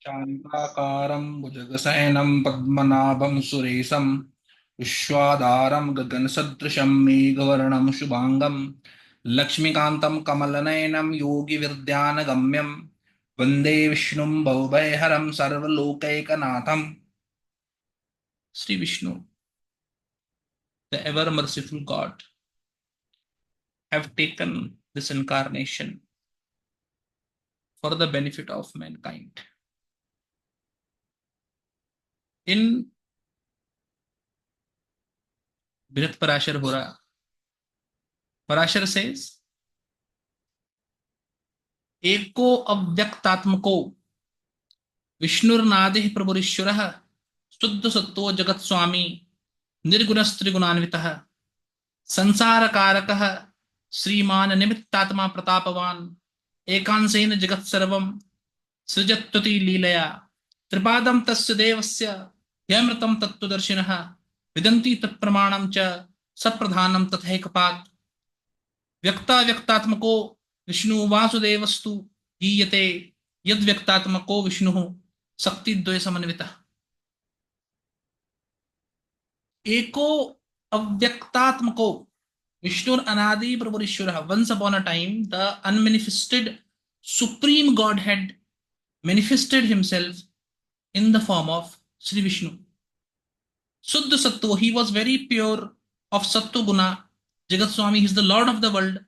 शान्ताकारं भुजगशयनं पद्मनाभं सुरेशं विश्वाधारं गगनसदृशं मेघवर्णं शुभांगं लक्ष्मीकान्तं कमलनयनं योगिविद्यानगम्यं वन्दे विष्णुं भवभयहरं सर्वलोकैकनाथं Sri Vishnu, the ever merciful God, have taken this incarnation for the benefit of mankind. In Brit Parashar ho raha, Parashar says, एको अव्यक्तात्मको विष्णुर्नादिः प्रभुरीश्वरः शुद्ध सत्त्वो जगत स्वामी निर्गुणस्त्रिगुणान्वितः संसारकारकः श्रीमान निमित्तात्मा प्रतापवान एकांशेन जगत् सर्वं सृजत्वति लीलया त्रिपादं तस्य देवस्य यमृतं तत्त्वदर्शिनः विदन्ति तत्प्रमाणं च सप्रधानं तथैकपात् व्यक्ताव्यक्तात्मको विष्णु वासुदेवस्तु गीयते यद व्यक्तात्मको विष्णु शक्तिद्वय समन्वितः एको अव्यक्तात्मको Vishnu Anadi Prabhurishwara. Once upon a time, the unmanifested Supreme Godhead manifested himself in the form of Shri Vishnu. Suddha Sattva, he was very pure of Sattva Guna. Jagat Swami, he is the Lord of the world.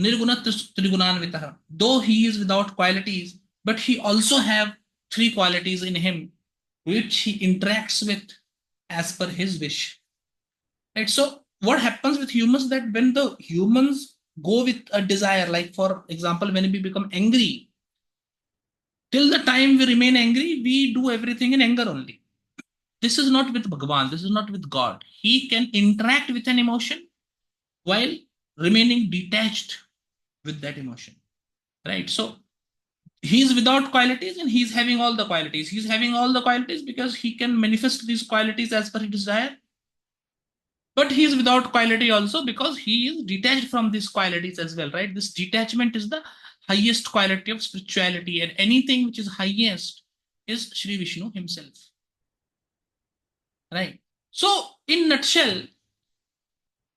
Nirguna Trigunanvitaha. Though he is without qualities, but he also have three qualities in him, which he interacts with as per his wish. Right? So, what happens with humans that when the humans go with a desire, like for example, when we become angry, till the time we remain angry, we do everything in anger only. This is not with Bhagavan, this is not with God. He can interact with an emotion while remaining detached with that emotion. Right? So he's without qualities and he's having all the qualities. He's having all the qualities because he can manifest these qualities as per his desire. But he is without quality also because he is detached from these qualities as well, right? This detachment is the highest quality of spirituality, and anything which is highest is Shri Vishnu himself, right? So, in nutshell,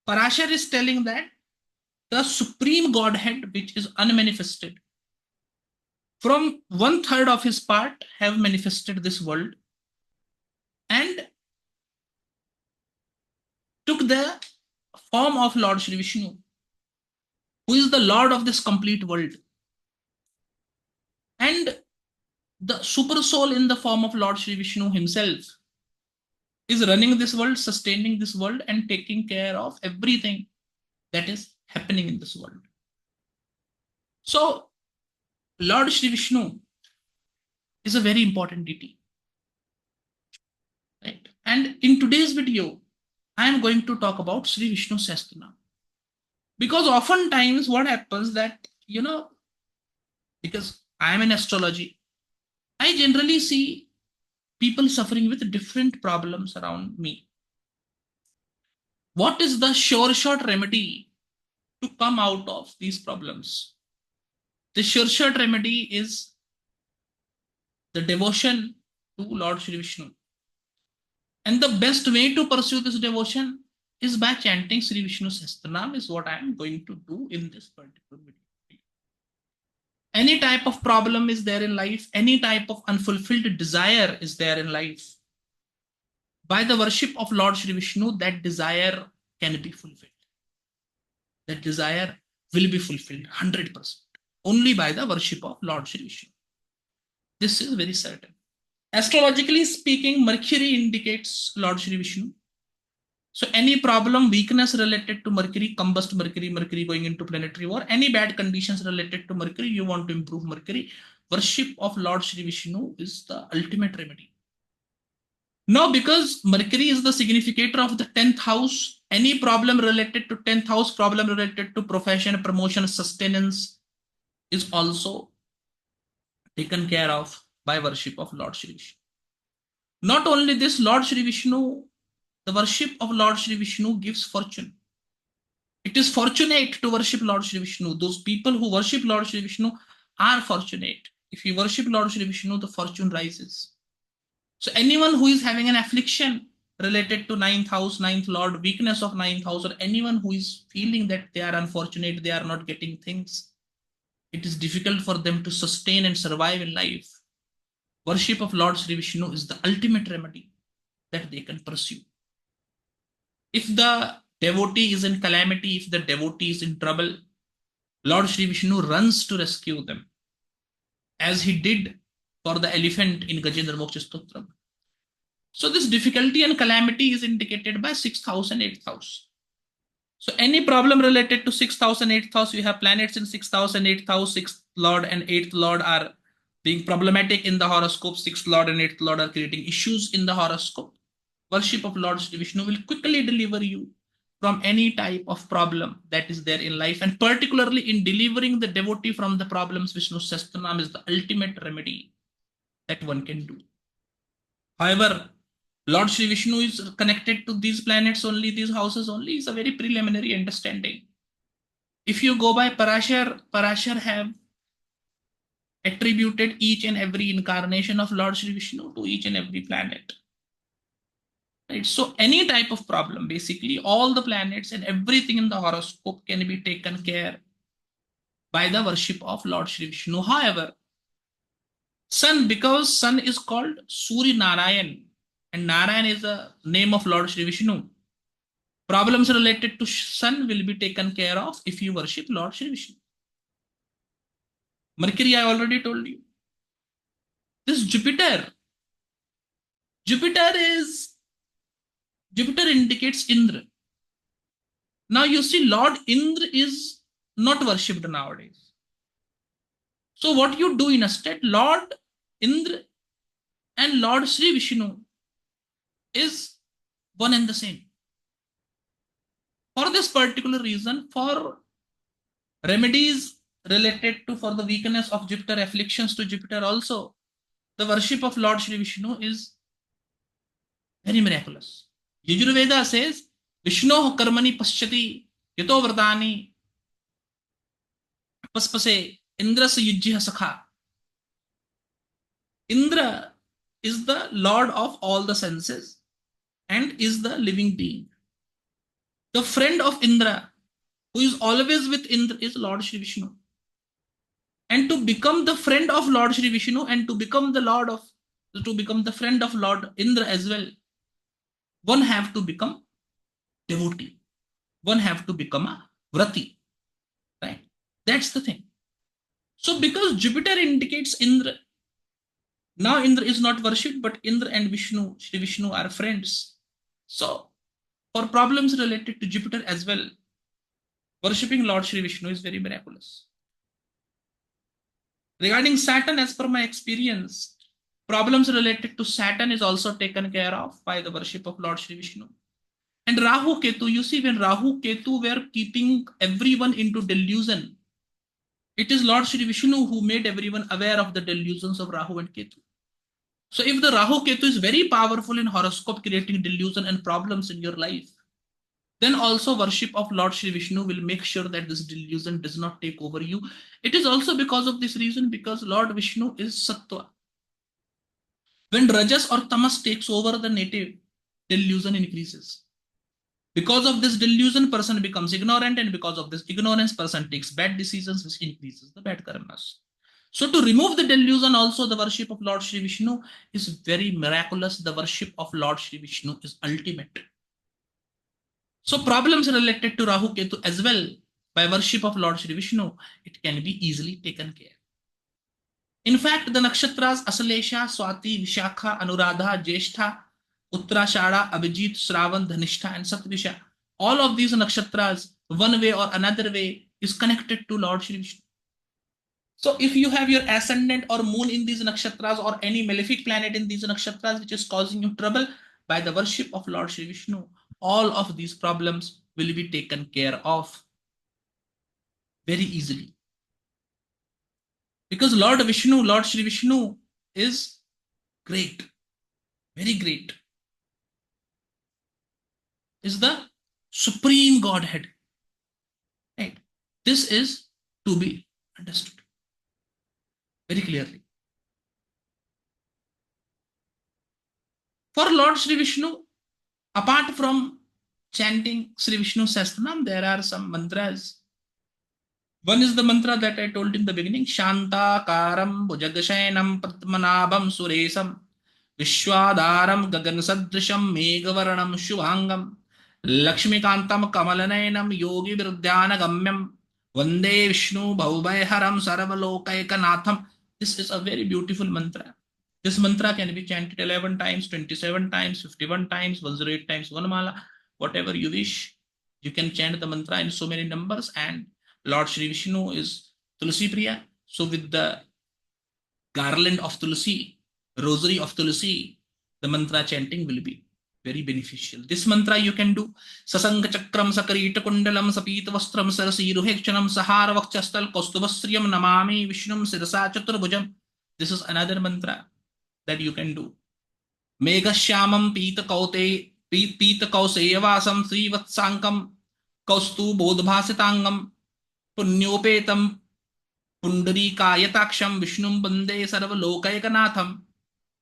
Parashar is telling that the supreme Godhead, which is unmanifested, from 1/3 of his part have manifested this world and took the form of Lord Shri Vishnu, who is the Lord of this complete world. And the super soul in the form of Lord Shri Vishnu himself is running this world, sustaining this world, and taking care of everything that is happening in this world. So, Lord Shri Vishnu is a very important deity. Right? And in today's video, I am going to talk about Shri Vishnu Sahasranama. Because oftentimes what happens that, because I am in astrology, I generally see people suffering with different problems around me. What is the sure-shot remedy to come out of these problems? The sure-shot remedy is the devotion to Lord Shri Vishnu. And the best way to pursue this devotion is by chanting Shri Vishnu Sahasranam, is what I am going to do in this particular video. Any type of problem is there in life, any type of unfulfilled desire is there in life. By the worship of Lord Shri Vishnu, that desire can be fulfilled. That desire will be fulfilled 100%. Only by the worship of Lord Shri Vishnu. This is very certain. Astrologically speaking, Mercury indicates Lord Shri Vishnu. So any problem, weakness related to Mercury, combust Mercury, Mercury going into planetary war, any bad conditions related to Mercury, you want to improve Mercury, worship of Lord Shri Vishnu is the ultimate remedy. Now, because Mercury is the significator of the 10th house, any problem related to 10th house, problem related to profession, promotion, sustenance is also taken care of by worship of Lord Shri Vishnu. Not only this, Lord Shri Vishnu, the worship of Lord Shri Vishnu gives fortune. It is fortunate to worship Lord Shri Vishnu. Those people who worship Lord Shri Vishnu are fortunate. If you worship Lord Shri Vishnu, the fortune rises. So anyone who is having an affliction related to ninth house, ninth lord, weakness of ninth house, or anyone who is feeling that they are unfortunate, they are not getting things, it is difficult for them to sustain and survive in life. Worship of Lord Shri Vishnu is the ultimate remedy that they can pursue. If the devotee is in calamity, if the devotee is in trouble, Lord Shri Vishnu runs to rescue them, as he did for the elephant in Gajendra Moksha Stotram. So this difficulty and calamity is indicated by 6th house and 8th house. So any problem related to 6th house and 8th house, you have planets in 6th house and 8th house, 6th lord and 8th lord are being problematic in the horoscope, 6th lord and 8th lord are creating issues in the horoscope. Worship of Lord Shri Vishnu will quickly deliver you from any type of problem that is there in life, and particularly in delivering the devotee from the problems, Vishnu Sahasranam is the ultimate remedy that one can do. However, Lord Shri Vishnu is connected to these planets only, these houses only, is a very preliminary understanding. If you go by Parashar have attributed each and every incarnation of Lord Shri Vishnu to each and every planet. Right? So any type of problem, basically all the planets and everything in the horoscope can be taken care by the worship of Lord Shri Vishnu. However, Sun, because Sun is called Suri Narayan, and Narayan is a name of Lord Shri Vishnu. Problems related to Sun will be taken care of if you worship Lord Shri Vishnu. Mercury, I already told you. This Jupiter indicates Indra. Now you see, Lord Indra is not worshipped nowadays. So what you do instead, Lord Indra and Lord Sri Vishnu is one and the same. For this particular reason, for remedies related to for the weakness of Jupiter, afflictions to Jupiter also, the worship of Lord Sri Vishnu is very miraculous. Yajurveda says, Vishno karmani paschati yato vardani paspase Indrasa yujjiha sakha. Indra is the lord of all the senses and is the living being. The friend of Indra, who is always with Indra, is Lord Shri Vishnu. And to become the friend of Lord Shri Vishnu and to become the friend of Lord Indra as well, one have to become devotee. One have to become a vrati. Right? That's the thing. So because Jupiter indicates Indra, now Indra is not worshipped, but Indra and Vishnu, Shri Vishnu are friends. So for problems related to Jupiter as well, worshipping Lord Shri Vishnu is very miraculous. Regarding Saturn, as per my experience, problems related to Saturn is also taken care of by the worship of Lord Shri Vishnu. And Rahu Ketu, you see, when Rahu Ketu were keeping everyone into delusion, it is Lord Shri Vishnu who made everyone aware of the delusions of Rahu and Ketu. So if the Rahu Ketu is very powerful in horoscope, creating delusion and problems in your life, then also worship of Lord Shri Vishnu will make sure that this delusion does not take over you. It is also because of this reason, because Lord Vishnu is Sattva. When Rajas or Tamas takes over the native, delusion increases. Because of this delusion, person becomes ignorant, and because of this ignorance, person takes bad decisions, which increases the bad karmas. So to remove the delusion, also the worship of Lord Shri Vishnu is very miraculous. The worship of Lord Shri Vishnu is ultimate. So problems related to Rahu Ketu as well, by worship of Lord Shri Vishnu, it can be easily taken care. In fact, the nakshatras Asalesha, Swati, Vishakha, Anuradha, Jeshtha, Uttarashada, Abhijit, Shravan, Dhanishta, and Satvisha, all of these nakshatras, one way or another way, is connected to Lord Shri Vishnu. So if you have your ascendant or moon in these nakshatras or any malefic planet in these nakshatras which is causing you trouble, by the worship of Lord Shri Vishnu, all of these problems will be taken care of very easily. Because Lord Vishnu, Lord Shri Vishnu is great, very great, is the supreme Godhead. Right? This is to be understood. very clearly. For Lord Shri Vishnu, apart from chanting Shri Vishnu Sahasranam, there are some mantras. One is the mantra that I told in the beginning, Shanta Karam Bhujagashainam Padmanabham Suresam Vishwadaram Gagan Sadrisham Megavaranam Shubhangam Lakshmikantam Kamalanayanam Yogi Viruddhyana Gamyam Vande Vishnu Bhaubhaiharam Sarvalokaikanatham. This is a very beautiful mantra. This mantra can be chanted 11 times, 27 times, 51 times, 108 times, one mala, whatever you wish. You can chant the mantra in so many numbers, and Lord Shri Vishnu is Tulsi Priya. So with the garland of Tulsi, rosary of Tulsi, the mantra chanting will be very beneficial. This mantra you can do. Sasanga Chakram Sakarita Kundalam Sapita Vastram Sarasi Ruhekchanam Sahara Vakchastal Kostubasriyam Namami Vishnum Sirasa Chaturbhujam. This is another mantra that you can do. Meghashyamam Pita Kaute Pita Kauseyavasam Srivatsankam Kaustu Bodhbhasitangam Punyopetam Pundarikayaksham Vishnum Bande Sarvalokaikanatham.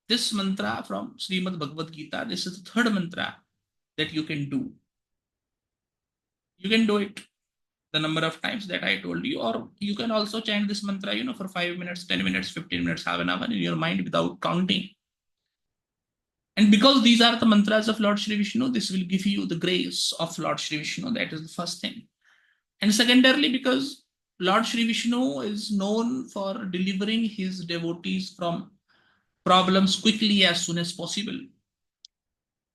This mantra from Srimad Bhagavad Gita, this is the third mantra that you can do. You can do it the number of times that I told you, or you can also chant this mantra, for 5 minutes, 10 minutes, 15 minutes, half an hour in your mind without counting. And because these are the mantras of Lord Shri Vishnu, this will give you the grace of Lord Shri Vishnu. That is the first thing. And secondarily, because Lord Shri Vishnu is known for delivering his devotees from problems quickly as soon as possible.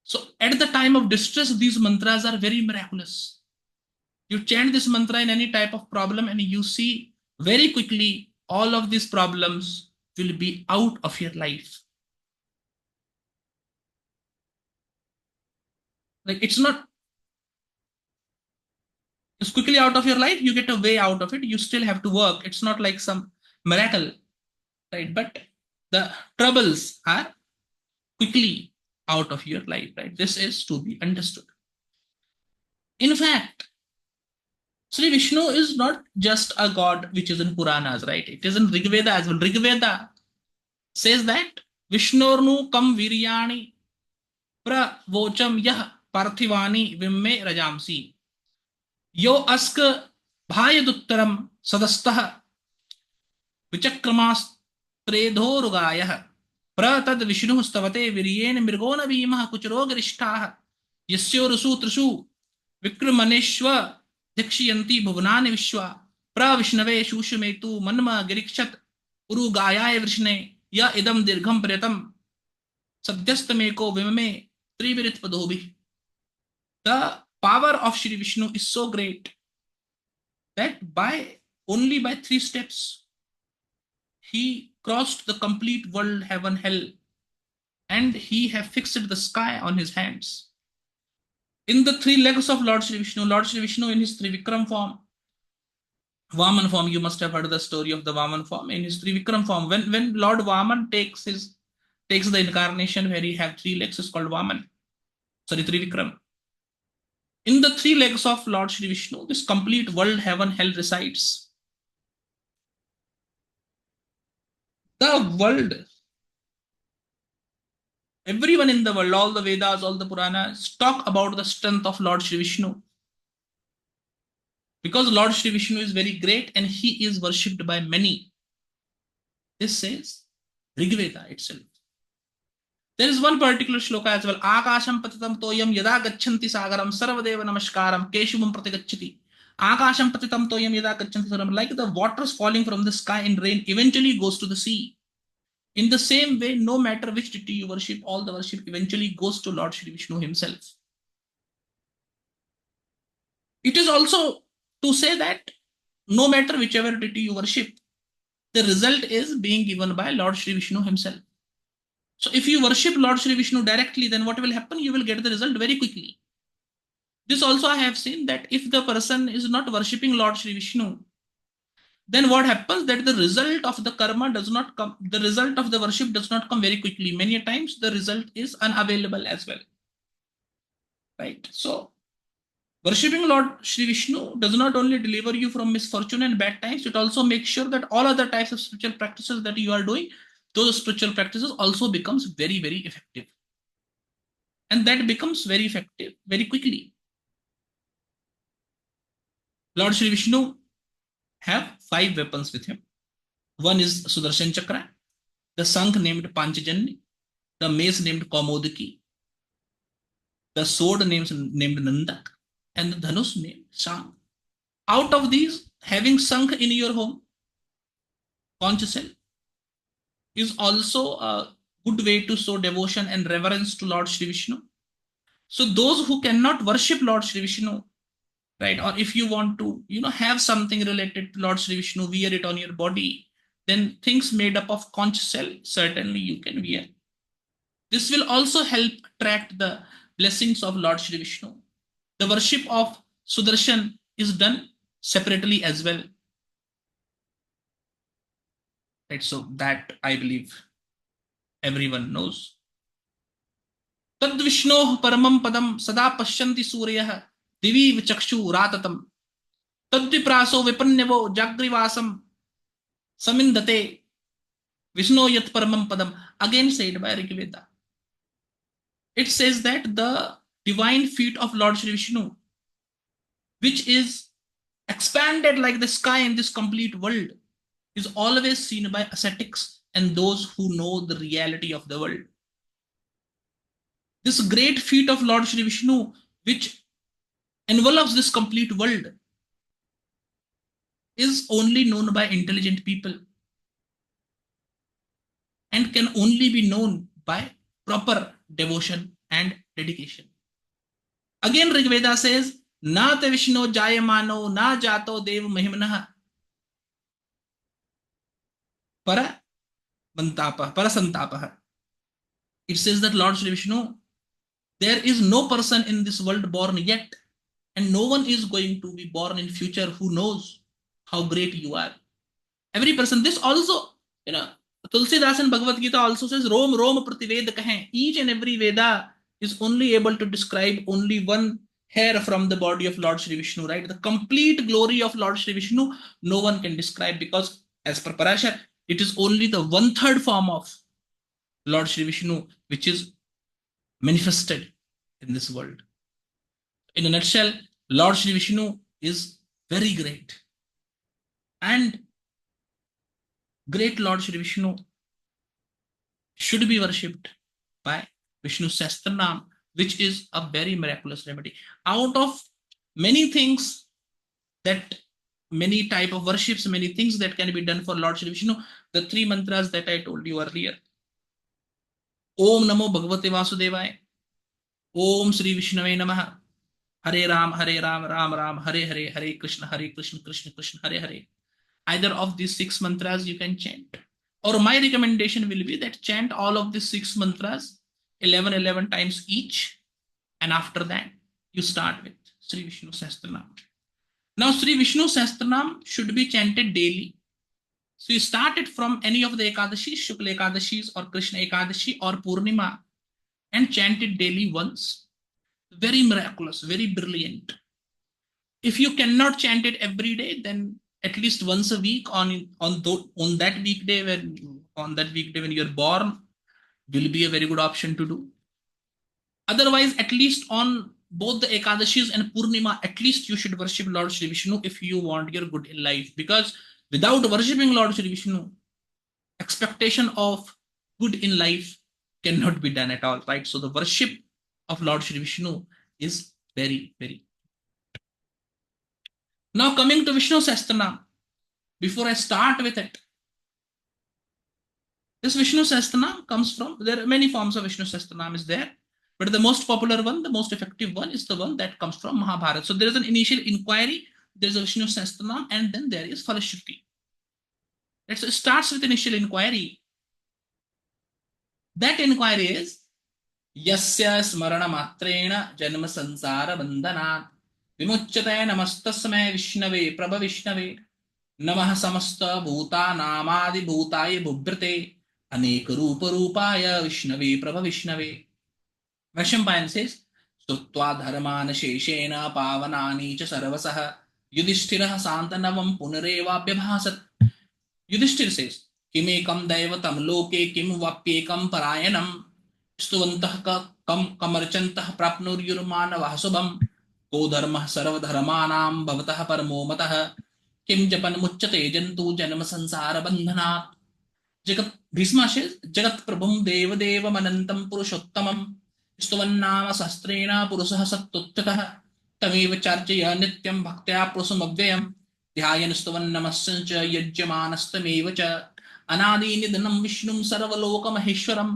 So at the time of distress, these mantras are very miraculous. You chant this mantra in any type of problem and you see very quickly all of these problems will be out of your life. Like it's quickly out of your life, you get a way out of it. You still have to work. It's not like some miracle, right? But the troubles are quickly out of your life, right? This is to be understood. In fact, Sri Vishnu is not just a god which is in Puranas, right? It is in Rig Veda as well. Rig Veda says that Vishnornu kam viryani pravocham yah parthivani vimme rajamsi yo ask bhayaduttaram sadastah vichakramasthredhorugayah pratad vishnu stavate viryen mirgona bhimah kuchrogarishthah yasyorusu trishu vikrumaneshwa Dikshiyanti bhuvanani vishwa pravishnave shushumetu manma girikshat urugayaya vrishne ya idam dirgham priyatam sadyastameko vimame trivirit padobhi. The power of Shri Vishnu is so great that only by 3 steps he crossed the complete world, heaven, hell, and he have fixed the sky on his hands. In the 3 legs of Lord Shri Vishnu in his Trivikram form, Vaman form, you must have heard the story of the Vaman form. In his Trivikram form, when Lord Vaman takes the incarnation where he have 3 legs, is called Vaman. Sorry, Trivikram. In the 3 legs of Lord Shri Vishnu, this complete world, heaven, hell resides. The world, everyone in the world, all the Vedas, all the Puranas talk about the strength of Lord Shri Vishnu. Because Lord Shri Vishnu is very great and he is worshipped by many. This says Rig Veda itself. There is one particular shloka as well. Akasham patitam toyam yada gachanti sagaram sarvadeva namaskaram keshubam pratigacchati. Akasham patitam toyam yada gachanti sagaram. Like the waters falling from the sky in rain eventually goes to the sea. In the same way, no matter which deity you worship, all the worship eventually goes to Lord Shri Vishnu himself. It is also to say that no matter whichever deity you worship, the result is being given by Lord Shri Vishnu himself. So if you worship Lord Shri Vishnu directly, then what will happen? You will get the result very quickly. This also I have seen that if the person is not worshipping Lord Shri Vishnu, then what happens that the result of the karma does not come, the result of the worship does not come very quickly. Many times the result is unavailable as well. Right? So Worshipping Lord Shri Vishnu does not only deliver you from misfortune and bad times, it also makes sure that all other types of spiritual practices that you are doing, those spiritual practices also becomes very, very effective. And that becomes very effective very quickly. Lord Shri Vishnu have 5 weapons with him. One is Sudarshan Chakra, the Sankh named Panchajanya, the mace named Kaumodaki, the sword named Nandak, and the Dhanus named Shang. Out of these, having Sankh in your home, conch shell, is also a good way to show devotion and reverence to Lord Shri Vishnu. So those who cannot worship Lord Shri Vishnu, right, or if you want to, have something related to Lord Shri Vishnu, wear it on your body, then things made up of conch shell, certainly you can wear. This will also help attract the blessings of Lord Shri Vishnu. The worship of Sudarshan is done separately as well. Right, so that I believe everyone knows. Tad Vishnoh paramam padam sada pashyanti suryah divi vichakshu ratatam tad vipraso vipannevo jagrivasam samindate Vishno yat paramam padam, again said by Rigveda. It says that the divine feet of Lord Shri Vishnu, which is expanded like the sky in this complete world, is always seen by ascetics and those who know the reality of the world. This great feat of Lord Shri Vishnu, which envelops this complete world, is only known by intelligent people and can only be known by proper devotion and dedication. Again, Rigveda says, Na te Vishnu jayamano na jato dev mahimnah para santapah. It says that Lord Shri Vishnu, there is no person in this world born yet, and no one is going to be born in future who knows how great you are. Every person, this also, Tulsidas in Bhagavad Gita also says, Rom pratived kahen. Each and every Veda is only able to describe only one hair from the body of Lord Shri Vishnu, right? The complete glory of Lord Shri Vishnu, no one can describe, because as per Parashar, it is only the 1/3 form of Lord Shri Vishnu which is manifested in this world. In a nutshell, Lord Shri Vishnu is very great. And great Lord Shri Vishnu should be worshipped by Vishnu Sahasranamam, which is a very miraculous remedy. Out of many things that many type of worships, many things that can be done for Lord Shri Vishnu, the 3 mantras that I told you earlier. Om Namo Bhagavate Vasudevaya. Om Shri Vishnave Namaha. Hare Ram, Ram Ram, Hare Hare, Hare Krishna, Krishna Krishna, Hare Hare. Either of these 6 mantras you can chant. Or my recommendation will be that chant all of these 6 mantras 11 times each. And after that, you start with Shri Vishnu Sahasranam. Now, Shri Vishnu Sahasranam should be chanted daily. So you start it from any of the Ekadashis, Shukla Ekadashis or Krishna Ekadashi or Purnima, and chant it daily once. Very miraculous, very brilliant. If you cannot chant it every day, then at least once a week on that weekday when you're born will be a very good option to do. Otherwise, at least on both the Ekadashis and Purnima, at least you should worship Lord Shri Vishnu if you want your good in life. Because without worshipping Lord Shri Vishnu, expectation of good in life cannot be done at all, right? So the worship of Lord Shri Vishnu is very, very. Now coming to Vishnu Sahasranam, before I start with it, this Vishnu Sahasranam comes from, there are many forms of Vishnu Sahasranam is there, but the most popular one, the most effective one is the one that comes from Mahabharata. So there is an initial inquiry, there is a Vishnu Sahasranam, and then there is Falashruti. It starts with initial inquiry. That inquiry is, Yasya Smarana Matrena Janma Sansara Bandhanat Vimuchyate Namastasme Vishnave Prabha Vishnave Namah Samasta Bhuta Namadi Bhutaye Bhubrate Aneka Rupa Rupaya Vishnave Prabha Vishnave. Vashampayan says, स्तुत्वा धर्मान शेषेण पावनानि च सर्वसः युधिष्ठिरः शान्तनवं पुनरेवाभ्यभासत्. Yudhishthir says, Kimekam daivatam loke kim vapyekam parayanam stuvantah kamarchantah prapnuryurmanavah subham ko dharmah sarvadharmanam bhavatah paramomatah kim japan muchyate jantu janma sansara bandhanat. Jagat Bhishma says, Jagat prabhum deva deva manantam purushottamam stuvannama sastrena purusah sattutthatah तमेव चार्चय नित्यं भक्त्या पुरुषमव्ययम् ध्यायन् स्तवन् नमस्सञ्च यज्ञमानस्तमेव च अनादिनिधनं विष्णुं सर्वलोकमहेश्वरं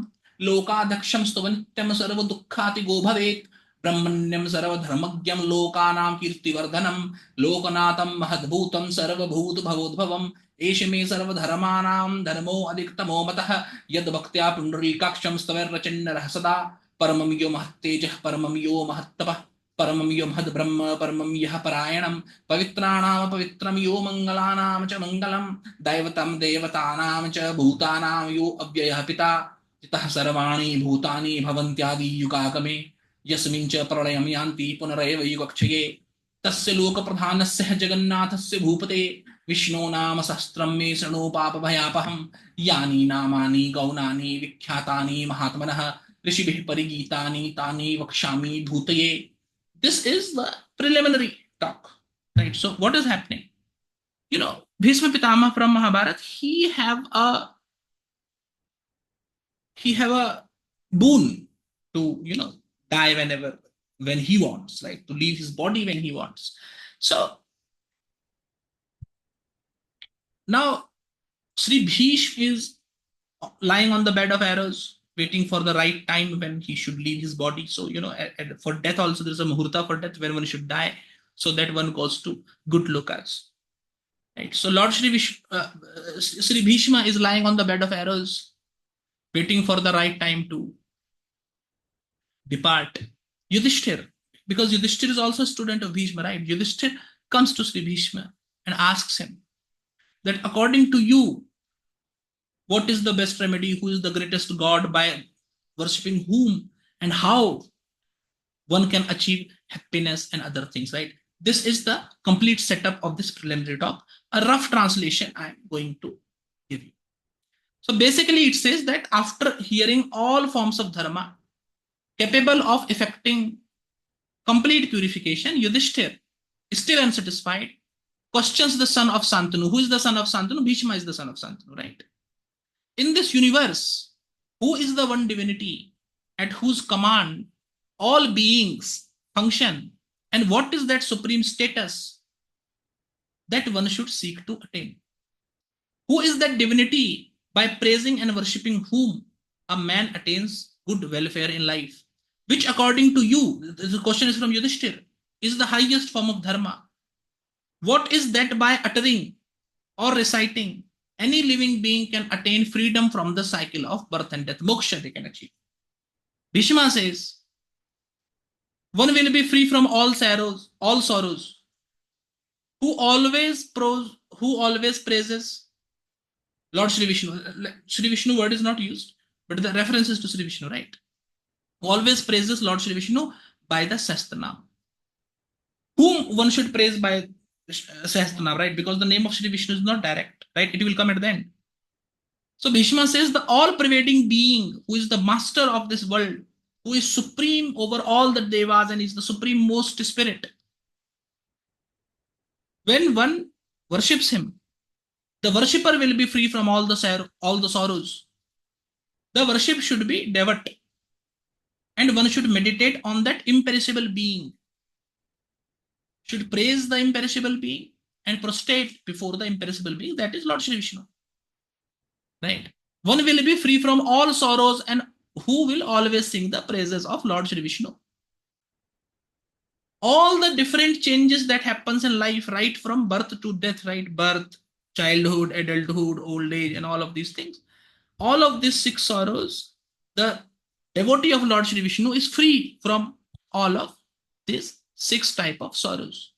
लोकाध्यक्षं स्तवन् नित्यं सर्वदुःखातिगो भवेत् ब्रह्मण्यं सर्वधर्मज्ञं लोकानां कीर्तिवर्धनं लोकनाथं महद्भूतं सर्वभूतभवोद्भवम् एष मे सर्वधर्माणां धर्मो अधिकतमो मतः यद्भक्त्या पुण्डरीकाक्षं स्तवैर्रचन्नरः सदा परमं यो महत्तेजः परमं यो महत्तपः परमं यो महद् ब्रह्म परमं यः परायणं पवित्राणां पवित्रं यो मंगलानां च मंगलं दैवतं देवतानां च भूतानां यो अव्ययः पिता जितः सर्वाणि भूतानि भवन्त्यादि युगागमे यस्मिन् च प्रलयं यान्ति पुनरेव युगक्षये तस्य लोकप्रधानस्य जगन्नाथस्य भूपते विष्णो नाम सहस्रं मे शृणु पापभयापहं यानि नामानि गौणानि विख्यातानि महात्मनः ऋषिभिः परिगीतानि तानि वक्ष्यामि भूतये. This is the preliminary talk, right? So what is happening? Bhishma Pitama from Mahabharata, he have a boon to die when he wants, right? To leave his body when he wants. So now Sri Bhishma is lying on the bed of arrows, waiting for the right time when he should leave his body. So, for death also, there's a muhurta for death when one should die, so that one goes to good lokas. Right. So Lord Sri Bhishma is lying on the bed of arrows, waiting for the right time to depart. Yudhishthir, because Yudhishthir is also a student of Bhishma, right? Yudhishthir comes to Sri Bhishma and asks him that according to you, what is the best remedy? Who is the greatest God? By worshipping whom and how one can achieve happiness and other things, right? This is the complete setup of this preliminary talk. A rough translation I'm going to give you. So basically it says that after hearing all forms of dharma capable of effecting complete purification, Yudhishthir is still unsatisfied, questions the son of Santanu. Who is the son of Santanu? Bhishma is the son of Santanu, right? In this universe, who is the one divinity at whose command all beings function, and what is that supreme status that one should seek to attain? Who is that divinity by praising and worshipping whom a man attains good welfare in life? Which according to you, the question is from Yudhishthir, is the highest form of dharma? What is that by uttering or reciting any living being can attain freedom from the cycle of birth and death? Moksha they can achieve. Bhishma says, one will be free from all sorrows. Who always praises Lord Shri Vishnu. Shri Vishnu word is not used, but the reference is to Shri Vishnu, right? Who always praises Lord Shri Vishnu by the Sahastranama. Whom one should praise by Sahastranama, right? Because the name of Shri Vishnu is not direct, right? It will come at the end. So Bhishma says the all-pervading being who is the master of this world, who is supreme over all the devas and is the supreme most spirit. When one worships him, the worshipper will be free from all the sorrows. The worship should be devout, and one should meditate on that imperishable being. Should praise the imperishable being and prostrate before the imperishable being, that is Lord Shri Vishnu. Right? One will be free from all sorrows, and who will always sing the praises of Lord Shri Vishnu. All the different changes that happens in life, right from birth to death, right? Birth, childhood, adulthood, old age, and all of these things. All of these 6 sorrows, the devotee of Lord Shri Vishnu is free from all of these 6 type of sorrows.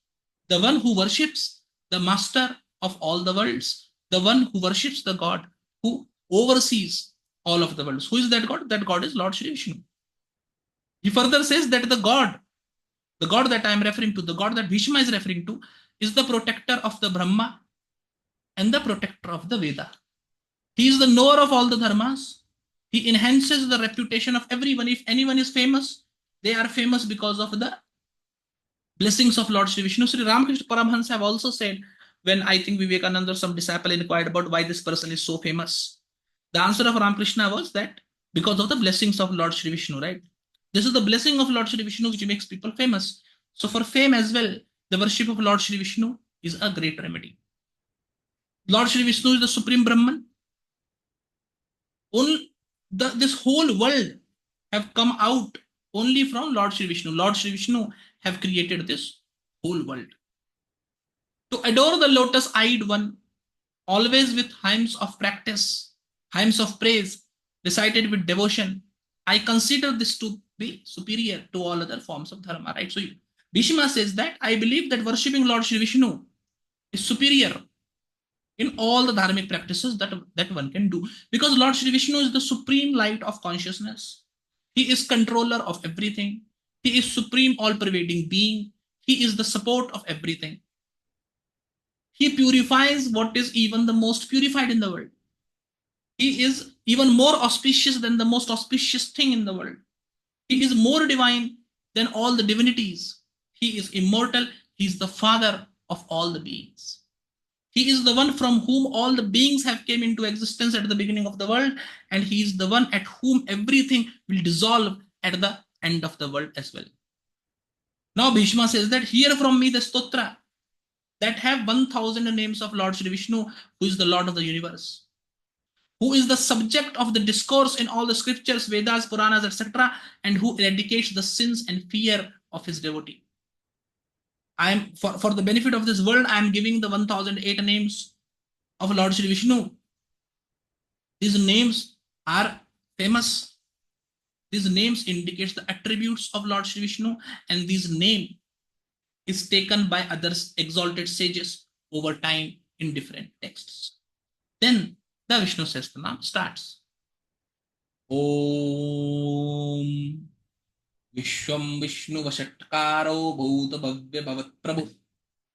The one who worships the master of all the worlds, the one who worships the God who oversees all of the worlds. Who is that God? That God is Lord Shri Vishnu. He further says that the God The god that I am referring to, the god that Bhishma is referring to, is the protector of the Brahma and the protector of the Veda. He is the knower of all the dharmas. He enhances the reputation of everyone. If anyone is famous, they are famous because of the blessings of Lord Shri Vishnu. Sri Ramakrishna Paramahansa have also said, when I think Vivekananda, some disciple, inquired about why this person is so famous, the answer of Ramakrishna was that because of the blessings of Lord Shri Vishnu, right? This is the blessing of Lord Shri Vishnu which makes people famous. So for fame as well, the worship of Lord Shri Vishnu is a great remedy. Lord Shri Vishnu is the supreme Brahman. This whole world have come out only from Lord Shri Vishnu. Lord Shri Vishnu have created this whole world. To adore the lotus-eyed one, always with hymns of practice, hymns of praise, recited with devotion, I consider this to be superior to all other forms of dharma, right? So Bhishma says that I believe that worshipping Lord Shri Vishnu is superior in all the dharmic practices that one can do, because Lord Shri Vishnu is the supreme light of consciousness. He is controller of everything. He is supreme all-pervading being. He is the support of everything. He purifies what is even the most purified in the world. He is even more auspicious than the most auspicious thing in the world. He is more divine than all the divinities. He is immortal. He is the father of all the beings. He is the one from whom all the beings have came into existence at the beginning of the world, and he is the one at whom everything will dissolve at the end of the world as well. Now Bhishma says that hear from me the stotra that have 1000 names of Lord Shri Vishnu, who is the Lord of the universe, who is the subject of the discourse in all the scriptures, Vedas, Puranas, etc., and who eradicates the sins and fear of his devotee. I am for the benefit of this world, I am giving the 1008 names of Lord Shri Vishnu. These names are famous. These names indicates the attributes of Lord Shri Vishnu, and this name is taken by others exalted sages over time in different texts. Then the Vishnu Sahasranam starts. Om Vishwam Vishnu Vashatkaro Bhuta Bhavya Bhavat Prabhu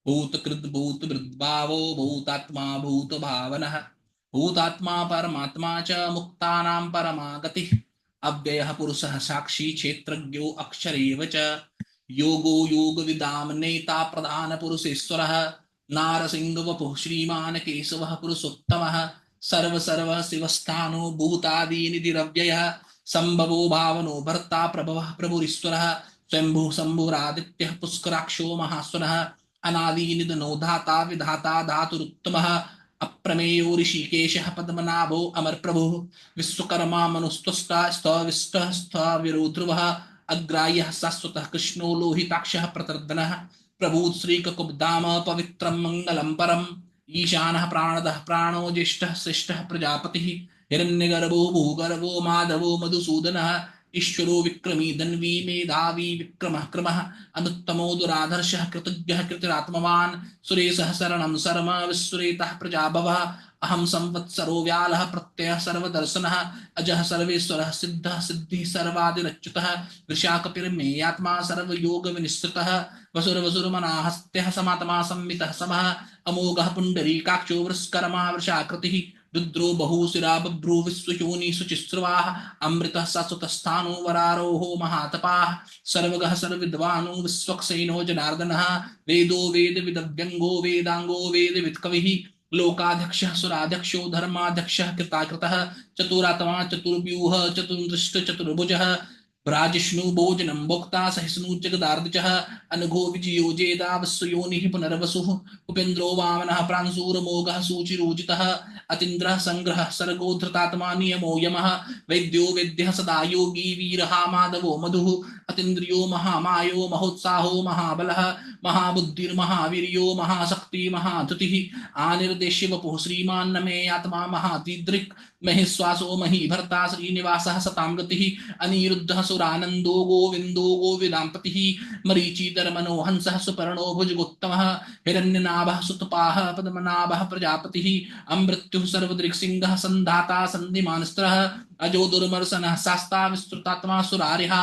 Bhuta Krid Bhuta Vridbhavo Bhutatma Bhuta Bhavanah Bhutatma Paramatma Cha Muktanam Paramagati Avyayah Purusah Sakshi Kshetragyo Akshareva Cha Yogo Yoga Vidam Neta Pradhana Puruseswarah Narasingha Vapuh Shriman Kesavah Purusottamah Sarva Sarva Sivasthano Bhutadi Nidiravyayah Sambhavo Bhavano Bharta Prabhavah Prabhuriswarah Swambhu Sambhuraditya Puskaraksho Mahaswarah Anadi Nidanodhata Vidhata Dhaturuttamah Aprameyo Rishikeshah Padmanabho Amar Prabhu Vishwakarma Manustosta Stavista Stavirudhruvah Agrayah Saswatah Krishno Lohitakshah Pratardhanah Prabhu Sri Kakubdama Pavitram Mangalam Param Ishanah Pranadah Prano Jishtah Sishtah Prajapati Hiranyagarvo Bhugarvo Madhavo Madhusudanah Ishwaro Vikrami Danvi Medhavi Vikramah Kramah Anuttamo Duradharshah Kritagyah Kritiratmavan Sure Sahasranam Sarma Visuretah Prajabhavah Aham Samvatsaro Vyalah Pratyah Sarvadarshanah Ajah Sarveswarah Siddha Siddhi Sarvadirachyutah Vrishakapir Meyatma Sarva Yoga Vinisritah Vasura Vasura Manahastyah Samatama Sammitah Samah Amogah Pundari Kaksho Vraskarama Vrishakriti Rudro Bahu Sirababru Viswayoni Suchisrvah Amrita Sasutastano Vararoho Mahatapah Sarvagah Sarvidvano Viswakseno Janardanaha Vedo Veda Vidavyango Vedango Veda Vidkavihi Lokadhakshah Suradhaksho Dharmadhakshah Kritakritah Chaturatama Chaturvyuha Chatundrishta Chaturbujah Brajishnu Bojanam Bhokta Sahisnu Jagadardijah Anugho Vijiyo Jeda Vasuyoni Punarvasuh Upendro Vamanah Pransura Mogah Suchirujitah Atindra Sangrah Sargodhratatma Niyamo Yamaha Vedyo Vedya Sada Yogi Viraha Madhavo Madhu Atindriyo Mahamayo Mahotsaho Mahabalaha Mahabuddhir Mahaviryo Mahasakti Mahatutihi Anirdeshiva Sriman Name Atma Mahadidrik Maheswaso Mahi Bharta Srinivasah Satamgatihi Aniruddha Suranando Govindo Govidampatihi Marichi Dharmano Hansah Suparano Bhujagottamah Hiranyanabah Sutapah Padmanabah Prajapatihi Amrityu Sarvadrik Singhah Sandhata Sandhimanstrah अजो दुर्मर्शनः शास्ता विस्तृतात्मा सुरारिः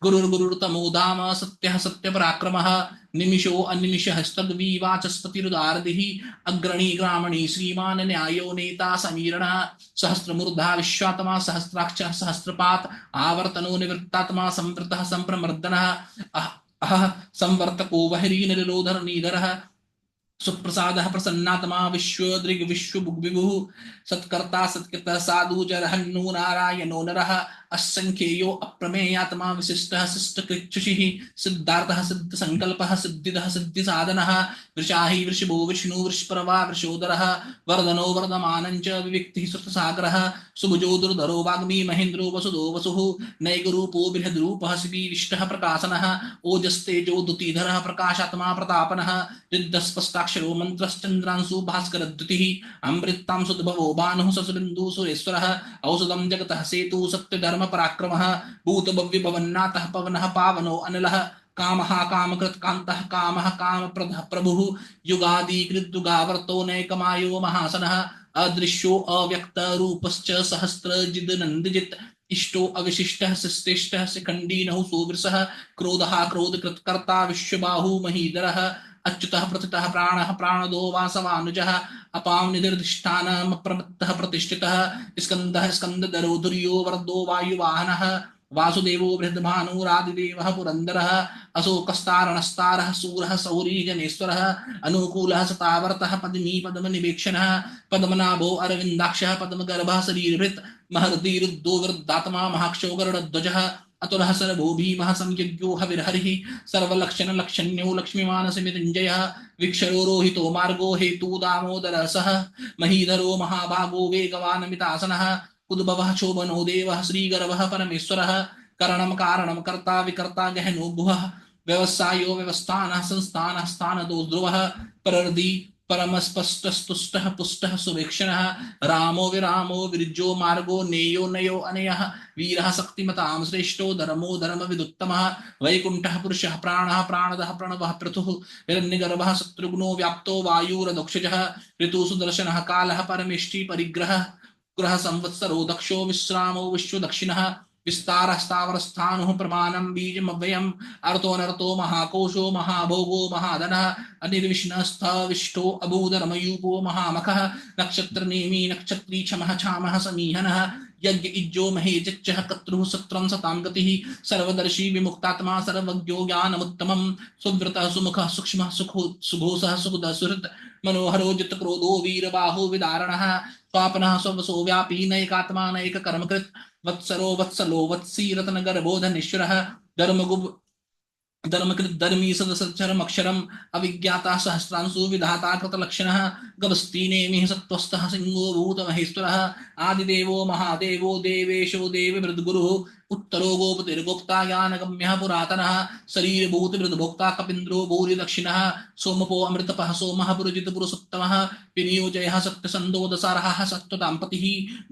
गुरुर्गुरुर्तमो धाम सत्यः सत्यपराक्रमः निमिषो अनिमिषः स्तद्विवाचस्पतिरुदारदिः अग्रणी ग्रामणी श्रीमान् न्यायो नेता समीरणः सहस्रमूर्धा विश्वात्मा सहस्राक्षः सहस्रपात् आवर्तनो निवृत्तात्मा संवृतः संप्रमर्दनः अहः संवर्तको वहरी निरोधर नीधरः सुप्रसादः प्रसन्नात्मा विश्वदृग् विश्वभुग्विभुः सत्कर्ता सत्कृतः साधु जरहन्नो नारायणो नरः असंख्येयो अप्रमेयात्मा विशिष्टः शिष्टकृच्छुषिः सिद्धार्थः सिद्धसंकल्पः सिद्धिदः सिद्धिसाधनः वृषाहि वृषभो विष्णु वृषपर्वा वृषोदरः वर्धनो वर्धमानं च विविक्तिः श्रुतसागरः सुभुजो दुर्धरो वाग्मी महेन्द्रो वसुदो वसुः नैकरूपो बृहद्रूपः शिवीविष्टः प्रकाशनः ओजस्तेजो द्युतिधरः प्रकाशात्मा प्रतापनः रिद्धस्पष्टाक्षरो मन्त्रश्चन्द्रांशु भास्करद्युतिः अमृतां सुद्भवो भानुः ससबिन्दु सुरेश्वरः औषधं जगतः सेतु सत्यधर्म पराक्रमः भूतभव्यभवन्नाथः पवनः पावनो अनिलः कामः कामकृत् कान्तः कामः कामप्रदः प्रभुः युगादिकृद्युगावर्तो नैकमायो महासनः अदृश्यो अव्यक्त रूपश्च सहस्रजिद् इष्टो अविशिष्टः शिष्टेष्टः शिखण्डी नहुः सुवृषः क्रोधः क्रोधकृत्कर्ता विश्वबाहु महीधरः अच्युतः प्रथितः प्राणः प्राणदो वासवानुजः अपां निधिर्धिष्ठानम् अप्रमत्तः प्रतिष्ठितः स्कन्दः स्कन्दधरो धुर्यो वरदो वायुवाहनः वासुदेवो बृहद्भानुरादिदेवः पुरन्दरः अशोकस्तारणस्तारः शूरः सौरी जनेश्वरः अनुकूलः सतावर्तः पद्मी पद्मनिवेक्षणः पद्मनाभो अरविन्दाक्षः पद्मगर्भः शरीरभृत् महर्दीरुद्धो वृद्धात्मा महाक्षो गरुडध्वजः अतुलः सर्वो भीमः संयज्ञो हविर्हरिः सर्वलक्षणलक्षण्यो लक्ष्मीमानसमितिञ्जयः विक्षरो रोहितो मार्गो हेतु दामोदरः सः महीधरो महाभागो वेगवानमितासनः उद्भवः शोभनो देवः श्रीगर्भः परमेश्वरः करणं कारणं कर्ता विकर्ता गहनो गुहः व्यवसायो व्यवस्थानः संस्थानः स्थानदो ध्रुवः परर्दी परमस्पष्टस्तुष्टः पुष्टः सुवेक्षणः रामो विरामो विरजो मार्गो नेयो नयो अनयः वीरः शक्तिमतां श्रेष्ठो धर्मो धर्मविदुत्तमः वैकुण्ठः पुरुषः प्राणः प्राणदः प्रणवः पृथुः हिरण्यगर्भः शत्रुघ्नो व्याप्तो वायुरदक्षजः ऋतुसुदर्शनः कालः परमेष्टि परिग्रहः ग्रह संवत्सरो दक्षो विश्रामो विश्वदक्षिणः विस्तारः स्थावरस्थाणुः प्रमाणं बीजमव्ययम् अर्थोऽनर्थो महाकोशो महाभोगो महाधनः अनिर्विष्णस्थविष्टो अभूधर्मयूपो महामखः नक्षत्रनेमी नक्षत्री क्षमः क्षामः समीहनः यज्ञ इज्जो महेजच्चः कत्रुः सत्रं सतां गतिः सर्वदर्शी विमुक्तात्मा सर्वज्ञो ज्ञानमुत्तमं सुव्रतः सुमुखः सूक्ष्मः सुखो सुभोसः सुहृदः सुहृत् मनोहरो जितक्रोधो वीरबाहो विदारणः स्वापनः स्ववसो व्यापी नैकात्मा नैककर्मकृत् वत्सरो वत्सलो वत्सी रत्नगर्भोधनेश्वरः धर्मकृत धर्मी सदसच्चरम अक्षरम अविज्ञाता सहस्रांशु विधाता कृतलक्षणः गभस्ति नेमिः सत्त्वस्थः सिंहो भूतमहेश्वरः आदिदेवो महादेवो देवेशो देववृद्गुरुः उत्तरो गोपतिर्गोप्ता ज्ञानगम्यः पुरातनः शरीरभूतवृद्भोक्ता कपीन्द्रो भूरि दक्षिणः सोमपो अमृतपः सोमः पुरुजित पुरुषोत्तमः विनियोजयः सत्यसन्दो दसारः सत्त्वताम्पतिः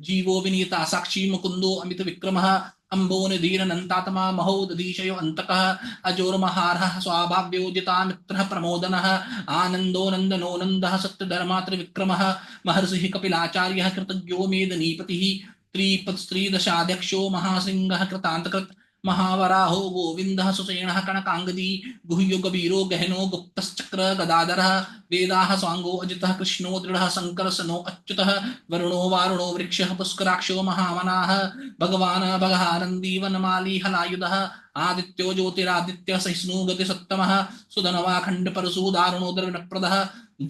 जीवो विनीता साक्षी मुकुन्दो अमित विक्रमः अम्बो निधीरनन्तात्मा महोदधीशयो अन्तकः अजोर्महारः स्वाभाव्योजिता मित्रः प्रमोदनः आनन्दो नन्दनो नन्दः सत्यधर्मात्रिविक्रमः महर्षिः कपिलाचार्यः कृतज्ञो मेदनीपतिः त्रिपत्स्त्रीदशाध्यक्षो महासिंहः कृतान्तकृत् महावराहो गोविन्दः सुसेनः कनकाङ्गदी गुह्यो गभीरो गहनो गुप्तश्चक्र गदाधरः वेदाः स्वाङ्गो अजितः कृष्णो दृढः शङ्करसनो अच्युतः वरुणो वारुणो वृक्षः पुष्कराक्षो महामनाः भगवान् भगहानन्दी वनमाली हलायुधः आदित्यो ज्योतिरादित्यः सहिष्णु गतिसत्तमः सुधनवाखण्ड परशु दारुणो दर्वणप्रदः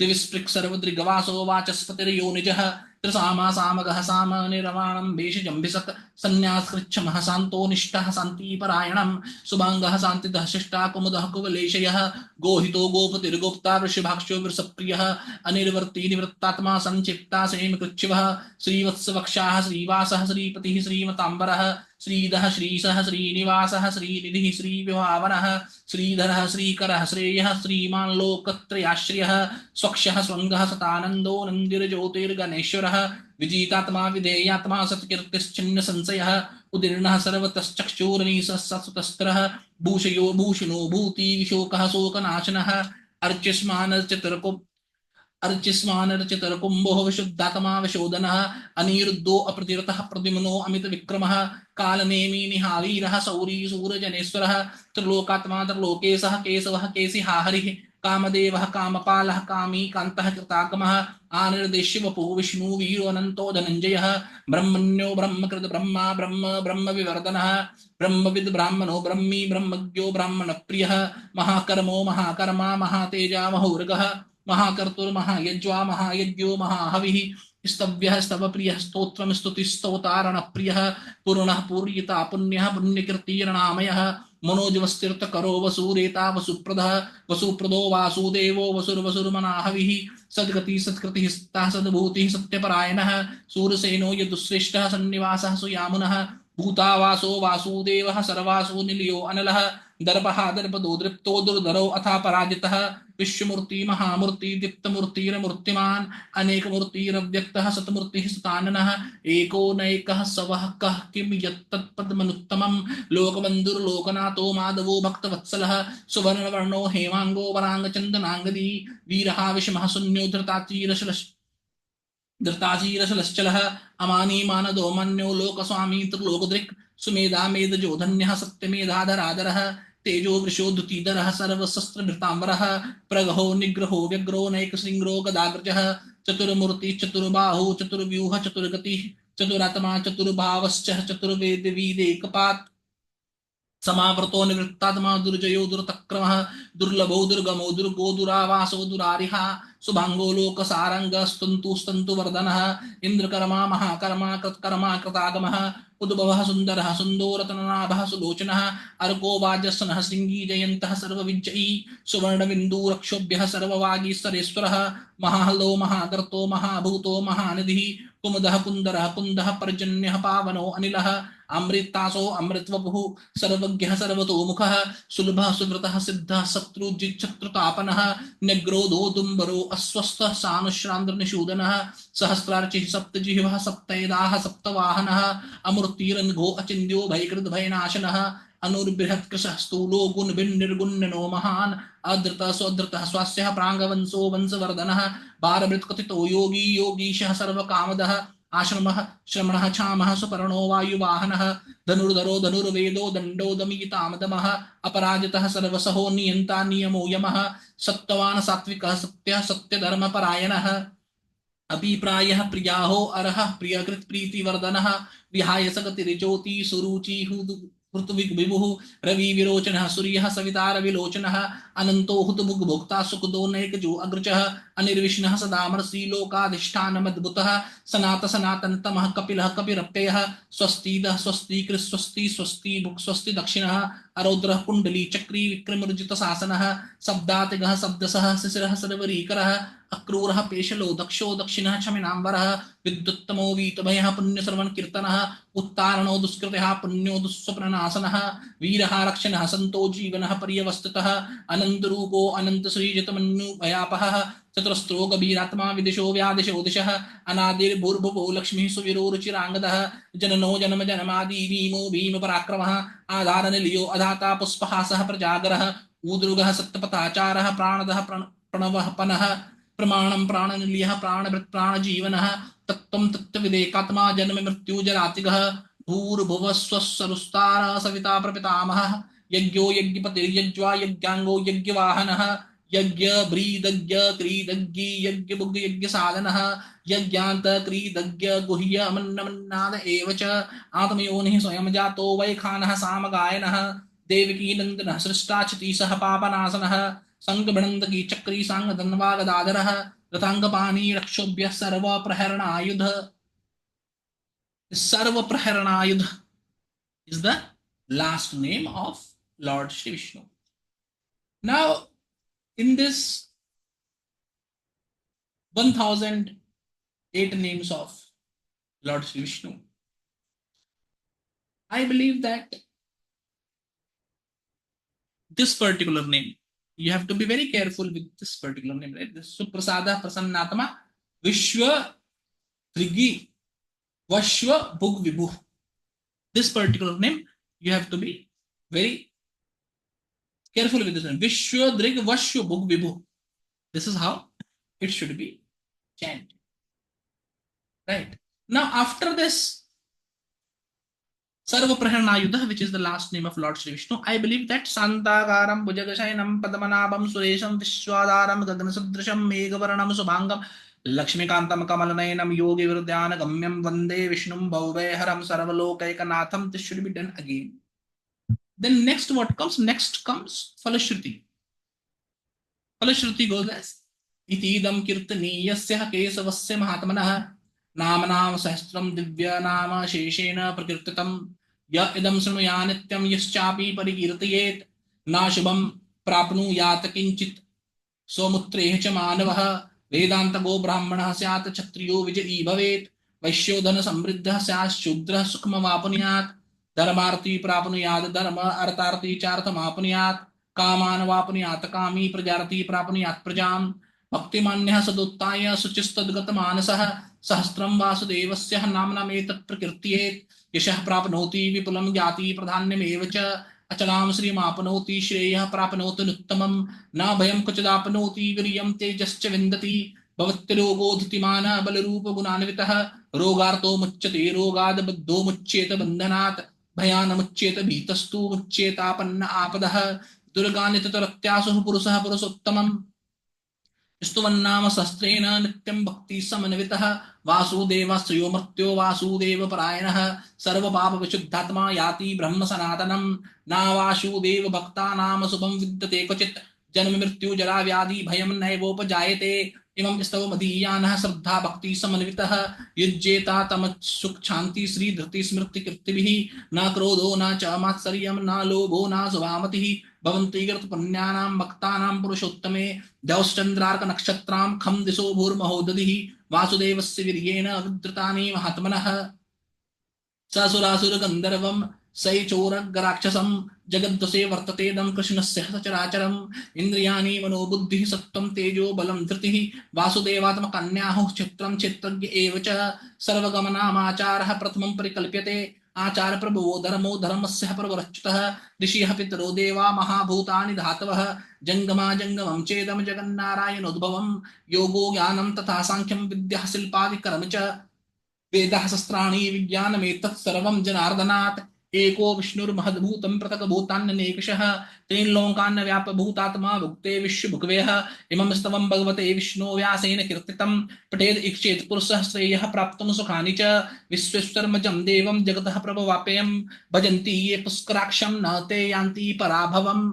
दिविस्पृक् सर्वदृग्वासो वाचस्पतिर्योनिजः त्रिसामा सामगः साम निर्वाणं भेषजम्भिषक् संन्यासकृच्छमः शान्तो निष्ठः शान्तिपरायणं शुभाङ्गः शान्तिदः शिष्टा कुमुदः कुवलेशयः गोहितो गोपतिर्गोप्ता वृषभाक्षो वृषप्रियः अनिर्वर्ती निवृत्तात्मा संक्षिप्ता सेमकृच्छिवः श्रीवत्सवक्षाः श्रीवासः श्रीपतिः श्रीमताम्बरः श्रीधः श्रीशः श्रीनिवासः श्रीनिधिः श्रीविभावनः श्रीधरः श्रीकरः श्रेयः श्रीमान् लोकत्रयाश्रयः स्वक्षः स्वङ्गः सतानन्दो नन्दिर्ज्योतिर्गणेश्वरः विजितात्मा विधेयात्मा सत्कीर्तिश्चिन्न संशयः उदीर्णः सर्वतश्चक्षुर्निशः सत्सुतस्त्रः भूषयो भूषणो भूति विशोकः शोकनाशनः अर्च्यस्मानश्चतुर्को अर्चिस्मान अर्चितर कुंभो विशुद्धात्मा विशोधनः अनिरुद्धो अप्रतिरतः प्रद्युम्नो अमित विक्रमः कालनेमी निहावीरः सौरी सूरजनेश्वरः त्रिलोकात्मा त्रिलोकेशः केशवः केशिहा हरिः कामदेवः कामपालः कामी कान्तः कृतागमः आनिर्देश्य वपुः विष्णु वीरो अनन्तो धनञ्जयः ब्रह्मण्यो ब्रह्मकृत ब्रह्मा ब्रह्म ब्रह्म विवर्धनः ब्रह्मविद ब्राह्मणो ब्रह्मी ब्रह्मज्ञो ब्राह्मण प्रियः महाकर्मो महाकर्मा महातेजा महोर्गः महाकर्तुर्महायज्वा महायज्ञो महाहविः स्तव्यः स्तवप्रियः स्तोत्रं स्तुतिस्तोतारणप्रियः पूर्णः पूर्यिता पुण्यः पुण्यकीर्तिर्नामयः मनोजवस्तीर्थकरो वसूरेता वसुप्रदः वसुप्रदो वासुदेवो वसुर्वसुर्मनाहविः सद्गति सत्कृतिः सत्ता सद्भूतिः सत्यपरायणः सूरसेनो यदुश्रेष्ठः सन्निवासः सुयामुनः भूतावासो वासुदेवः सर्वासु निलयो अनलः दर्पः दर्पदो दृप्तो दुर्धरो अथा पराजितः विश्वमूर्ति महामूर्ति दीप्तमूर्तिरमूर्तिमान् अनेकमूर्तिरव्यक्तः सतमूर्तिः सताननः एको नैकः सवः कः किं यत्तत्पद्मनुत्तमं लोकबन्धुर्लोकनाथो माधवो भक्तवत्सलः सुवर्णवर्णो हेमाङ्गो वराङ्गचन्दनाङ्गदी वीरः विषमः शून्यो धृताचीरशलश्चलः अमानी मानदो मन्यो लोकस्वामी त्रिलोकदृक् सुमेधा मेधजो धन्यः सत्यमेधाधराधरः तेजो वृषो द्युतिधरः सर्वशस्त्रभृताम्बरः प्रगहो निग्रहो व्यग्रो नैकशृङ्गो गदाग्रजः चतुर्मूर्ति चतुर्बाहु चतुर्व्यूह चतुर्गतिः चतुरात्मा चतुर्भावश्च चतुर्वेदविदेकपात् समावृतो निवृत्तात्मा दुर्जयो दुर्तक्रमः दुर्लभो दुर्गमो दुर्गो दुरावासो दुरारिहा सुभांगो लोकसारंग स्तंतु स्तंतु वर्धनः इंद्रकर्मा महाकर्मा कृतकर्मा कृतागमः उद्भवः सुंदरः सुंदोरतननाभः सुलोचनः अर्को वाजस्सनः सिंगी जयन्तः सर्वविजयी सुवर्णबिन्दु रक्षोभ्यः सर्ववागीश्वरेश्वरः महाहलो महागर्तो महाभूतो महानिधिः कुमुदः कुन्दरः कुन्दः पर्जन्यः पावनो अनिलः अमृतासो अमृतवपुः सर्वज्ञः सर्वतोमुखः सुलभः सुव्रतः सिद्धः शत्रुजिच्छत्रुतापनः न्यग्रोधो दुम्बरो अस्वस्थः सानुश्रान्द्रनिषूदनः सहस्रार्चिः सप्तजिह्वः सप्तैदाः सप्तवाहनः अमूर्तिरनघो अचिन्त्यो भयकृद् भयनाशनः अनुर्बृहत्कृशः स्थूलो गुणभिर्निर्गुण्यनो महान् अधृतः स्वधृतः स्वास्यः प्राङ्गवंशो वंशवर्धनः भारभृत्कथितो योगी योगीशः सर्वकामदः आश्रमः श्रमणः क्षामः सुपर्णो वायुवाहनः धनुर्धरो धनुर्वेदो दण्डो दमीतामदमः अपराजितः सर्वसहो नियन्ता नियमो यमः सत्त्वान् सात्विकः सत्यः सत्यधर्मपरायणः अभिप्रायः प्रियाहो अरहः प्रियकृत् प्रीतिवर्धनः विहाय सगतिर्ज्योति सुरुचि ऋतुविभुः रवि विरोचनः सूर्यः सविता रविलोचनः अनंतो हुतभुग् भोक्ता सुखदो नैकजो अग्रजः अनिर्विष्णः सदामर्षि लोकाधिष्ठानमद्भुतः सनात सनातनतमः कपिलः कपिरप्ययः स्वस्तिदः स्वस्तिकृत् स्वस्ति स्वस्ति भुक् स्वस्ति दक्षिणः अरौद्रः कुण्डली चक्री विक्रमर्जित शासनः शब्दातिगः शब्दसः शिशिरः सर्वरीकरः अक्रूरः पेशलो दक्षो दक्षिणः क्षमिनाम्बरः विद्युत्तमो वीतभयः पुण्यश्रवण कीर्तनः उत्तारणो दुष्कृतः पुण्यो दुःस्वप्ननाशनः वीरः रक्षणः सन्तो जीवनः पर्यवस्थितः अनन्तरूपो अनन्तश्रीजितमन्युभयापहः चतुरस्रो गभीरात्मा विदिशो व्यादिशो दिशः अनादिर्भूर्भुवो लक्ष्मीः सुवीरो रुचिराङ्गदः जननो जन्म जन्मादि भीमो भीम पराक्रमः आधारनिलयो अधाता पुष्पहासः प्रजागरः ऊद्रुगः सत्यपथाचारः प्राणदः प्रणवः पनः प्रमाणं प्राणनिलयः प्राणभृत् प्राणजीवनः तत्त्वं तत्त्वविदेकात्मा जन्म मृत्युजरातिगः भूर्भुवस्वस्सरुस्तारः सविता प्रपितामहः यज्ञो यज्ञपतिर्यज्वा यज्ञाङ्गो यज्ञवाहनः यज्ञ ब्रीदज्ञ क्रीदज्ञी यज्ञभुग् यज्ञसाधनः यज्ञान्त क्रीदज्ञ गुह्य मन्नमन्नाद एव च आत्मयोनिः स्वयं जातो वैखानः सामगायनः देवकी नन्दनः सृष्टाचितिसः पापनाशनः संगबणन्दकी चक्री सांग धन्वा गदाधरः रथांगपाणी रक्षोभ्यः सर्वप्रहरणायुध is the last name of Lord Shri Vishnu. Now in this 1008 names of Lord Shri Vishnu, I believe that this particular name, you have to be very careful with this particular name, right? This Suprasada Prasannatma Vishwa Trigi Vashwa Bhug Vibhu. This particular name, you have to be very careful with this name. Vishwa Drig Vashwa Bhug Vibhu. This is how it should be chanted. Right. Now, after this, Sarva Praharanayuddha, which is the last name of Lord Shri Vishnu, I believe that Santagaram Bhujagashayanam Padmanabham Suresham Vishwadaram Gaganasudrisham Megavaranam Subhangam Lakshmikantam Kamalanayanam Yogi Virudyana Gamyam Vande Vishnum Bhauveharam Sarvalokaikanatham. This should be done again. Then next what comes? Next comes Falashruti. Falashruti goes as Itidam Kirtaniyasya Kesavasya Mahatmanah Namanam Sahastram Divya Nama Sheshena Prakirtitam Ya idam Srunuyanityam Yaschapi Parikirtayet Na Shubham Prapnuyat Kinchit Somutreha Cha Manavah Vedanta Go Brahmana Syat Kshatriyo Vijayi Bhavet Vaishyodhana Samriddha Syas Shudra Sukhma Vapaniyat Dharmarthi Prapanuyat Dharma Artharthi Chartha Mapaniyat Kaman Vapaniyat Kami Prajarati Prapaniyat Prajam Bhaktimanya Sadutaya Suchistadgata Manasah Sahastram Vasudevasya Namnametat Prakirtiyet Yashah Prapanoti Vipulam Jati Pradhanyameva Achalam Sri Mapanoti Shreya Prapanoti Nuttamam Na Bhayam Kuchadapanoti Viryam Tejascha Vindati Bhavattirogo Dhutimana Balarupa Gunanavitaha Rogarto Muchyate Rogad Buddho Muchyeta Bandhanat Bhayana Muchyeta Bhitastu Muchyeta Panna Apadaha Durganitataratyasu Purusah Purusottamam स्तुवन्नाम सहस्रेण नित्यं भक्ति समन्वितः वासुदेवस्य मर्त्यो वासुदेव परायणः सर्वपाप विशुद्धात्मा याति ब्रह्म सनातनं ना वासुदेव भक्तानाम शुभं विद्यते क्वचित् जन्म मृत्यु जरा व्याधि भयं नैवोपजायते इमं स्तव मदीयानः श्रद्धा भक्ति समन्वितः युज्येता तम सुख शांति श्री धृति स्मृति कीर्तिभिः न क्रोधो न च मात्सर्यं न लोभो न सुभामतिः भवन्ति कृतपुण्यानां भक्तानां पुरुषोत्तमे द्यौश्चन्द्रार्क नक्षत्रां खं दिशो भूर्महोदधिः वासुदेवस्य वीर्येण विद्रुतानि महात्मनः ससुरासुर गंधर्वं सैचोरगराक्षसं जगद्दशे वर्ततेदं कृष्णस्य सचराचरम् इंद्रियाणि मनोबुद्धिः सत्त्वं तेजो बलं धृतिः वासुदेवात्मकन्याहुः चित्रं चित्रज्ञ एव च सर्वगमनामाचारः प्रथमं परिकल्प्यते आचार प्रभुवो धर्मो धर्मस्य प्रवरच्युतः ऋषिः पितरो देवा महाभूतानि धातवः जंगमा जंगमं चेदं जगन्नारायणोद्भवं योगो ज्ञानं तथा सांख्यं विद्या शिल्पादिकर्म च वेदाः शस्त्राणि विज्ञानमेतत् सर्वं जनार्दनात् एको विष्णुर्महद्भूतं पृथक्भूतान्यनेकशः तेन लोकान् व्याप्यभूतात्मा भुक्ते विश्वभुक्वेह इमं स्तवं भगवते विष्णो व्यासेन कीर्तितं पठेद इक्षेत पुरुषः श्रेयः प्राप्तुं सुखानि च विश्वेश्वरमजं देवं जगतः प्रभवाप्ययं भजन्ति ये पुष्कराक्षं न ते यान्ति पराभवम्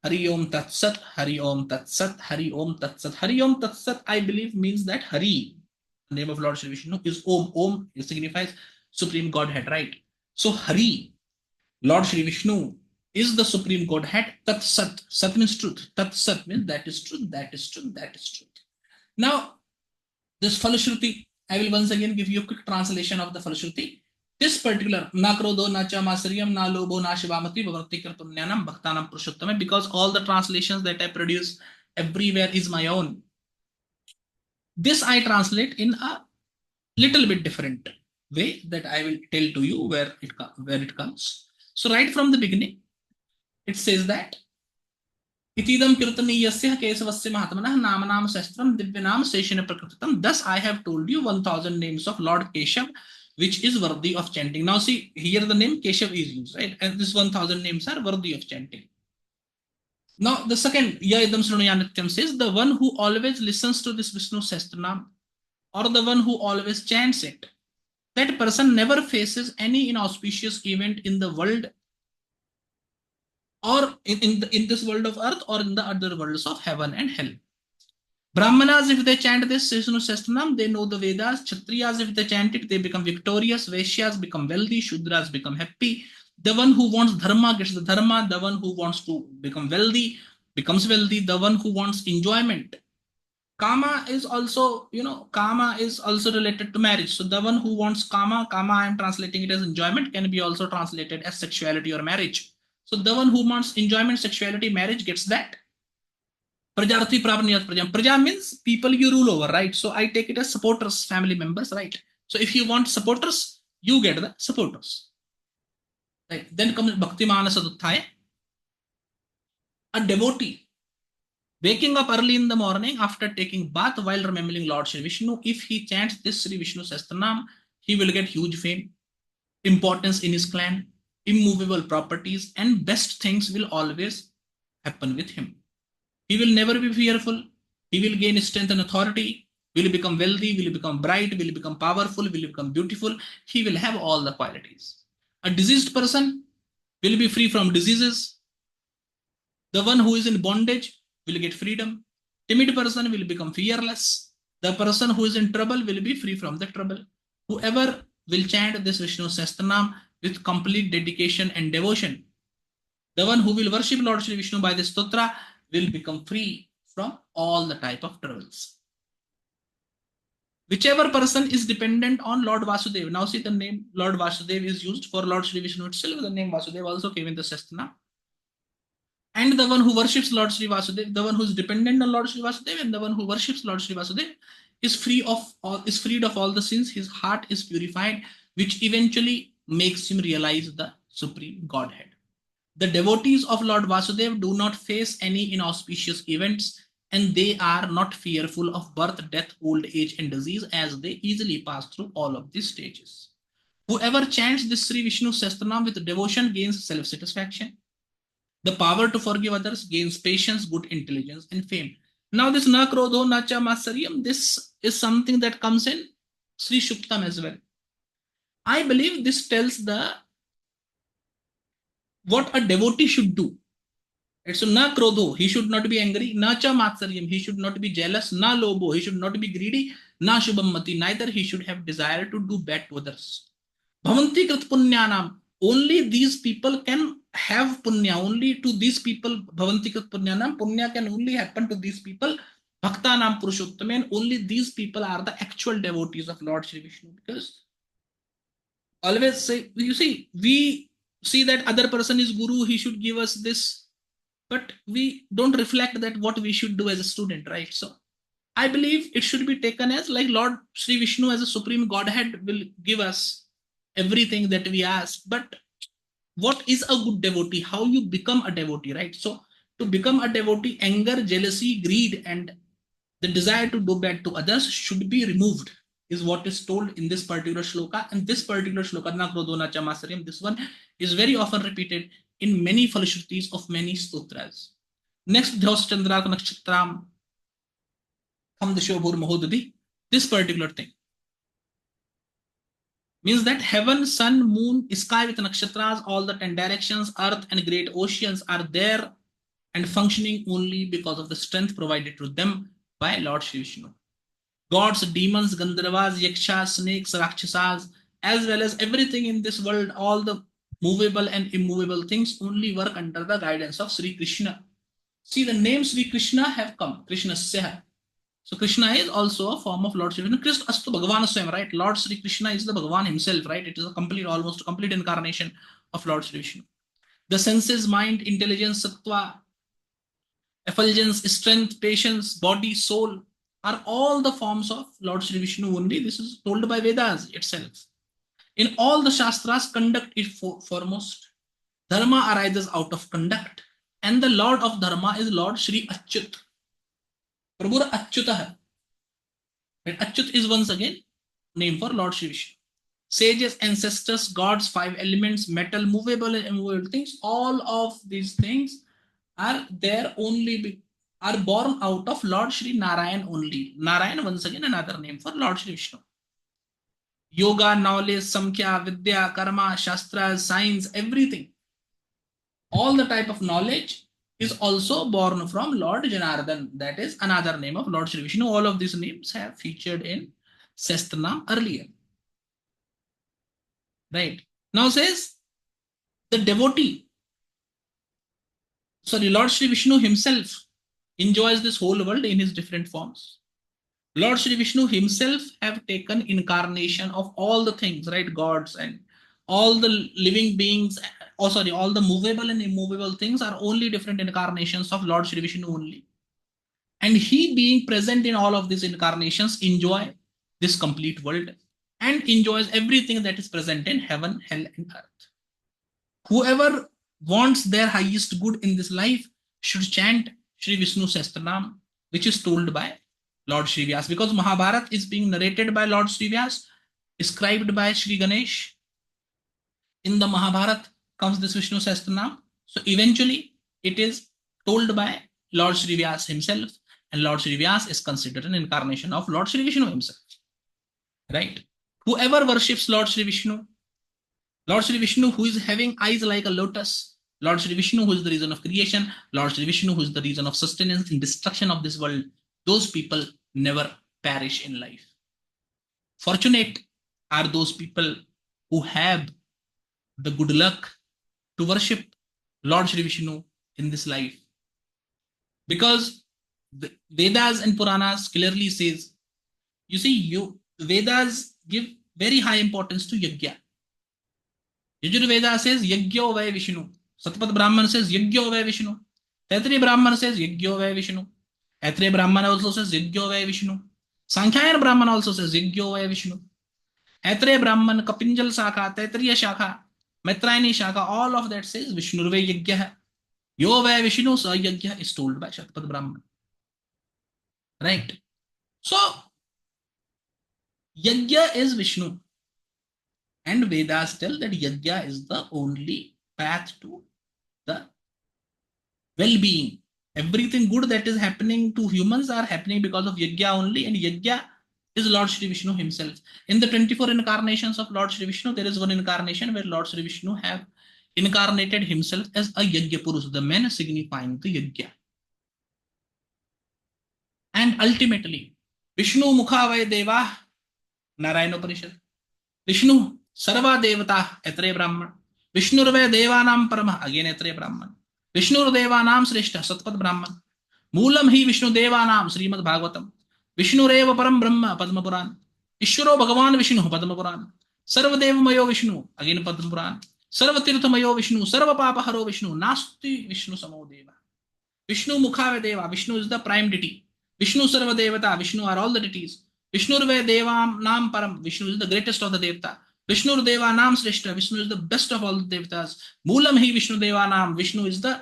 हरि ओम तत्सत हरि ओम तत्सत हरि ओम तत्सत हरि ओम तत्सत I believe means that Hari, name of Lord Shri Vishnu, is Om. Om signifies Supreme Godhead, right? So Hari, Lord Shri Vishnu, is the Supreme Godhead. Tat Sat. Sat means truth. Tat Sat means that is truth, that is truth, that is truth. Now, this Falashruti, I will once again give you a quick translation of the Falashruti. This particular na krodho na cha masriyam na lobho na shivamati bhavarti karpunyanam bhaktanam purushottame, because all the translations that I produce everywhere is my own. This I translate in a little bit different way that I will tell to you where it comes. So right from the beginning, it says that Itidam kirtaniyasya kesavasya mahatmanah namanam sastram divyanam seshena prakrititam. Thus I have told you 1000 names of Lord Keshav, which is worthy of chanting. Now see, here the name Keshav is used, right? And this 1000 names are worthy of chanting. Now the second, Ya idam srunuyanityam says, the one who always listens to this Vishnu Sahasranam, or the one who always chants it, that person never faces any inauspicious event in the world, or in this world of earth, or in the other worlds of heaven and hell. Brahmanas, if they chant this Vishnu Sahasranam, they know the Vedas. Kshatriyas, if they chant it, they become victorious. Vaishyas become wealthy. Shudras become happy. The one who wants dharma gets the dharma. The one who wants to become wealthy becomes wealthy. The one who wants enjoyment. Kama is also, kama is also related to marriage. So the one who wants kama, I am translating it as enjoyment, can be also translated as sexuality or marriage. So the one who wants enjoyment, sexuality, marriage gets that. Prajarati Prapaniyat Prajam. Praja means people you rule over, right? So I take it as supporters, family members, right? So if you want supporters, you get the supporters. Right? Then comes Bhakti Manasa Duttaya. A devotee Waking up early in the morning after taking bath while remembering Lord Shri Vishnu, if he chants this Shri Vishnu Sahasranam, he will get huge fame, importance in his clan, immovable properties, and best things will always happen with him. He will never be fearful. He will gain strength and authority, will become wealthy, will become bright, will become powerful, will become beautiful. He will have all the qualities. A diseased person will be free from diseases. The one who is in bondage will get freedom. Timid person will become fearless. The person who is in trouble will be free from the trouble. Whoever will chant this Vishnu Sahasranam with complete dedication and devotion, the one who will worship Lord Shri Vishnu by the stotra will become free from all the type of troubles. Whichever person is dependent on Lord Vasudev. Now see, the name Lord Vasudev is used for Lord Shri Vishnu itself. The name Vasudev also came in the Sahasranam. And the one who worships Lord Shri Vasudev, the one who is dependent on Lord Shri Vasudev, and the one who worships Lord Shri Vasudev is freed of all the sins. His heart is purified, which eventually makes him realize the supreme Godhead. The devotees of Lord Vasudev do not face any inauspicious events, and they are not fearful of birth, death, old age, and disease, as they easily pass through all of these stages. Whoever chants this Sri Vishnu Sahasranam with devotion gains self-satisfaction, the power to forgive others, gains patience, good intelligence, and fame. Now, this na krodho na cha matsariyam, this is something that comes in Sri Shuktam as well. I believe this tells the what a devotee should do. So na krodho, he should not be angry. Na cha matsaryam, he should not be jealous. Na lobo, he should not be greedy. Na shubham mati, neither he should have desire to do bad to others. Bhavanti krit punyanam, only these people can have punya. Only to these people, bhavanti krit punyanam, punya can only happen to these people. Bhaktanam purushottamen, only these people are the actual devotees of Lord Shri Vishnu. Because always say, you see, we see that other person is guru, he should give us this, but we don't reflect that what we should do as a student, right? So I believe it should be taken as like Lord Sri Vishnu as a supreme Godhead will give us everything that we ask. But what is a good devotee? How you become a devotee, right? So to become a devotee, anger, jealousy, greed, and the desire to do bad to others should be removed, is what is told in this particular shloka. And this particular shloka, na krodho na cha matsaryam, this one is very often repeated in many falshrutis of many stotras. Next, Dhos Chandra Nakshatram Kham Dishobhur Mahodadi. This particular thing means that heaven, sun, moon, sky with nakshatras, all the 10 directions, earth, and great oceans are there and functioning only because of the strength provided to them by Lord Shri Vishnu. Gods, demons, Gandharvas, Yakshas, snakes, Rakshasas, as well as everything in this world, all the movable and immovable things only work under the guidance of Sri Krishna. See, the name Sri Krishna have come, Krishna Seha. So Krishna is also a form of Lord Shri Vishnu. Krishna Astu Bhagavan Swayam, right? Lord Sri Krishna is the Bhagavan himself, right? It is a complete, almost complete incarnation of Lord Shri Vishnu. The senses, mind, intelligence, sattva, effulgence, strength, patience, body, soul are all the forms of Lord Shri Vishnu only. This is told by Vedas itself. In all the Shastras, conduct is foremost. Dharma arises out of conduct. And the Lord of Dharma is Lord Shri Achyut. Prabhu Achyutah. Achyut is once again name for Lord Shri Vishnu. Sages, ancestors, gods, 5 elements, metal, movable and immovable things, all of these things are there only, are born out of Lord Shri Narayan only. Narayan, once again, another name for Lord Shri Vishnu. Yoga, knowledge, Samkhya, Vidya, Karma, Shastras, science, everything. All the type of knowledge is also born from Lord Janardhan. That is another name of Lord Shri Vishnu. All of these names have featured in Sahastranam earlier. Right. Now says the devotee, sorry, Lord Shri Vishnu himself enjoys this whole world in his different forms. Lord Shri Vishnu himself have taken incarnation of all the things, right? Gods and all the living beings, oh sorry, all the movable and immovable things are only different incarnations of Lord Shri Vishnu only. And he being present in all of these incarnations enjoy this complete world and enjoys everything that is present in heaven, hell, and earth. Whoever wants their highest good in this life should chant Shri Vishnu Sahasranam, which is told by Lord Shri Vyas, because Mahabharata is being narrated by Lord Shri Vyas, described by Shri Ganesh. In the Mahabharata comes this Vishnu Sahasranam. So eventually it is told by Lord Shri Vyas himself, and Lord Shri Vyas is considered an incarnation of Lord Shri Vishnu himself. Right? Whoever worships Lord Shri Vishnu, Lord Shri Vishnu who is having eyes like a lotus, Lord Shri Vishnu who is the reason of creation, Lord Shri Vishnu who is the reason of sustenance and destruction of this world, those people never perish in life. Fortunate are those people who have the good luck to worship Lord Shri Vishnu in this life. Because the Vedas and Puranas clearly says, you see, Vedas give very high importance to Yajna. Yajurveda says Yajno Vai Vishnu. Satpat Brahman says Yajno Vai Vishnu. Taittiriya Brahman says Yajno Vai Vishnu. Atriya Brahman also says Yajno Vai Vishnu. Sankhyayan Brahman also says Yajno Vai Vishnu. Atriya Brahman, Kapinjal Shakha, Taittiriya Shakha, Maitrayani Shakha, all of that says Vishnu Vai Yajna. Yo Vai Vishnu Sa Yajna is told by Shatpat Brahman. Right? So, Yajna is Vishnu. And Vedas tell that Yajna is the only path to the well-being. Everything good that is happening to humans are happening because of Yajna only, and Yajna is Lord Shri Vishnu himself. In the 24 incarnations of Lord Shri Vishnu, there is one incarnation where Lord Shri Vishnu have incarnated himself as a Yajna Purush, the man signifying the Yajna. And ultimately, Vishnu Mukha Vai Deva, Narayana Upanishad. Vishnu Sarva Devata, Atriya Brahman. Vishnu Vai Devanam Parama, again Atriya Brahman. Vishnu Devanam Srishta, Satpat Brahman. Moolam Hi Vishnu Devanam, Srimad Bhagavatam. Vishnu Reva Param Brahma, Padma Puran. Ishwaro Bhagavan Vishnu, Padma Puran. Sarva Deva Mayo Vishnu, again Padma Puran. Sarva Tirtha Mayo Vishnu, Sarva Papa Haro Vishnu, Nasti Vishnu Samo Deva. Vishnu Mukha Deva, Vishnu is the prime deity. Vishnu Sarva Devata, Vishnu are all the deities. Vishnu Vai Devam Nam Param, Vishnu is the greatest of the Devata. Vishnu Deva Nam Srishta, Vishnu is the best of all the Devatas. Moolam Hi Vishnu Deva Nam, Vishnu is the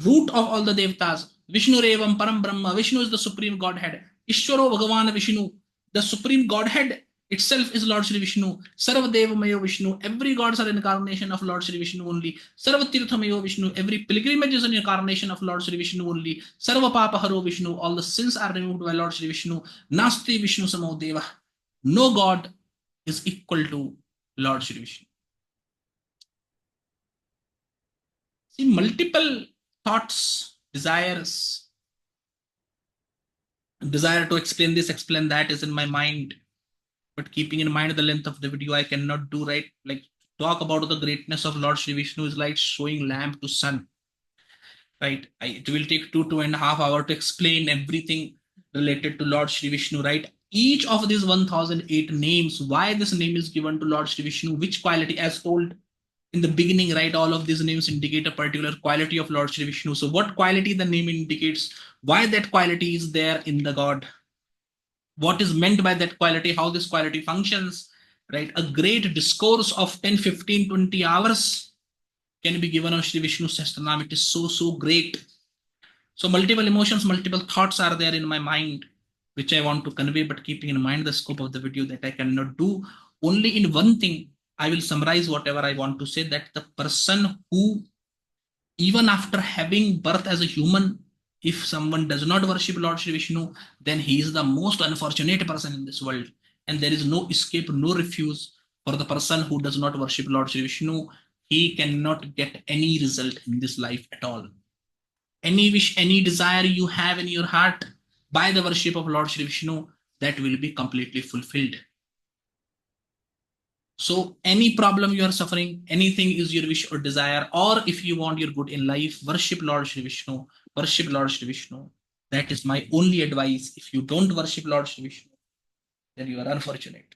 root of all the Devatas. Vishnu Revam Param Brahma, Vishnu is the supreme Godhead. Ishwaro Bhagavan Vishnu, the supreme Godhead itself is Lord Shri Vishnu. Sarva Deva Mayo Vishnu, every gods are incarnation of Lord Shri Vishnu only. Sarva Tirtha Mayo Vishnu, every pilgrimage is an incarnation of Lord Shri Vishnu only. Sarva Papa Haro Vishnu, all the sins are removed by Lord Shri Vishnu. Nasti Vishnu Samo Deva, no God is equal to Lord Shri Vishnu. See, multiple thoughts, desires, desire to explain this, explain that is in my mind. But keeping in mind the length of the video, I cannot do right. Like, talk about the greatness of Lord Shri Vishnu is like showing lamp to sun. Right? It will take 2.5 hours to explain everything related to Lord Shri Vishnu, right? Each of these 1008 names, why this name is given to Lord Shri Vishnu, which quality, as told in the beginning, right? All of these names indicate a particular quality of Lord Shri Vishnu. So what quality the name indicates, why that quality is there in the God, what is meant by that quality, how this quality functions, right? A great discourse of 10, 15, 20 hours can be given on Shri Vishnu Sahasranam. It is so great. So multiple emotions, multiple thoughts are there in my mind, which I want to convey, but keeping in mind the scope of the video that I cannot do. Only in one thing, I will summarize whatever I want to say, that the person who, even after having birth as a human, if someone does not worship Lord Shri Vishnu, then he is the most unfortunate person in this world. And there is no escape, no refuse for the person who does not worship Lord Shri Vishnu. He cannot get any result in this life at all. Any wish, any desire you have in your heart by the worship of Lord Shri Vishnu, that will be completely fulfilled. So any problem you are suffering, anything is your wish or desire, or if you want your good in life, worship Lord Shri Vishnu, worship Lord Shri Vishnu. That is my only advice. If you don't worship Lord Shri Vishnu, then you are unfortunate.